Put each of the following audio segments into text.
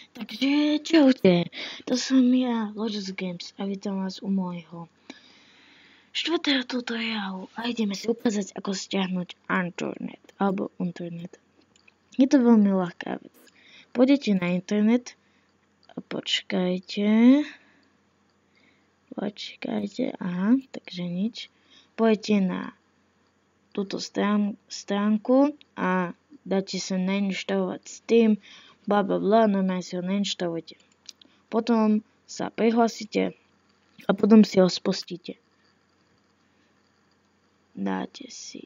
Takže čaute, to som ja, Lotus Games a vítam vás u môjho 4. tutoriálu a ideme si ukázať, ako stiahnuť internet alebo internet. Je to veľmi ľahká vec. Pôjdete na internet a počkajte, aha, takže nič. Pôjdete na túto stránku a dáte sa nainštalovať Steam, blablabla, normálne si ho nainštalujete. Potom sa prihlásite a potom si ho spustíte. Dáte si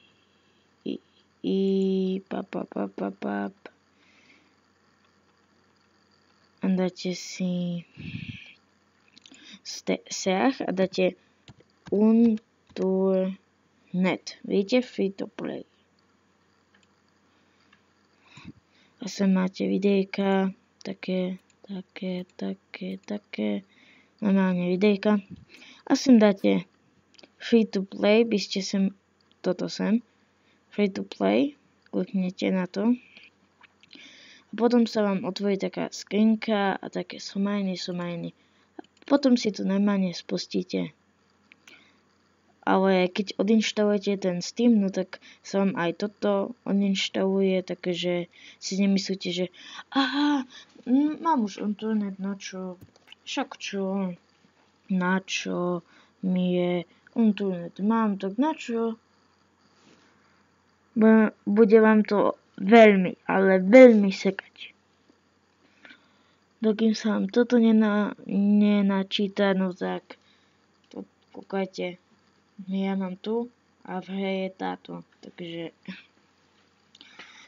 a dáte si search a dáte internet. Vidíte? Free to play. A sem máte videjka, také, normálne videjka. A sem dáte free to play, by ste sem, toto sem, free to play, kliknete na to. A potom sa vám otvorí taká skrinka a také somajny. A potom si to normálne spustíte. Ale keď odinštalujete ten Steam, no tak sa vám aj toto odinštaluje, takže si nemyslíte, že aha, mám už internet, na čo mi je internet, mám, tak na čo? Bude vám to veľmi, ale veľmi sekať. Dokým sa vám toto nenačíta, no tak to kúkajte. Ja mám tu a v hre je táto, takže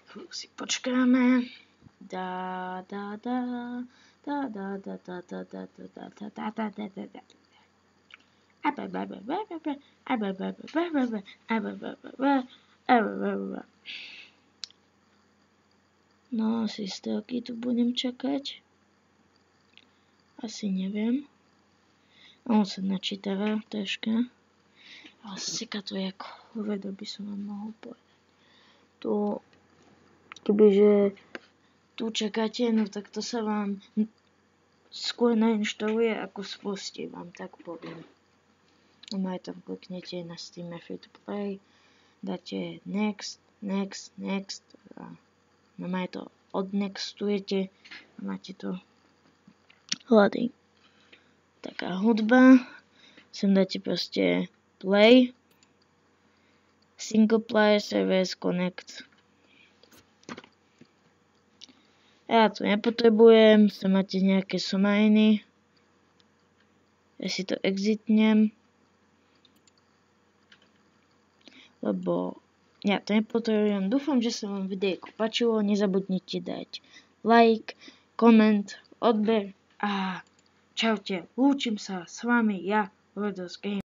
chvíľu si počkáme. No, asi stelky tu budem čakať. Asi neviem. On sa načítava troška. Ale seka to jak hovedo, by som vám mohol povedať. To, kebyže tu čakáte, no tak to sa vám skôr nainštaluje, ako spustí, vám tak poviem. No aj tam kliknete na Steam Free to Play, dáte next a no aj to odnextujete a máte to hladý. Taká hudba, sem dáte proste play, single player service connect. Ja to nepotrebujem, sem máte nejaké somajny. Ja si to exitnem, lebo ja to nepotrebujem. Dúfam, že sa vám videjko páčilo, nezabudnite dať like, koment, odber a čaute, lúčim sa s vami ja, Lotus Games.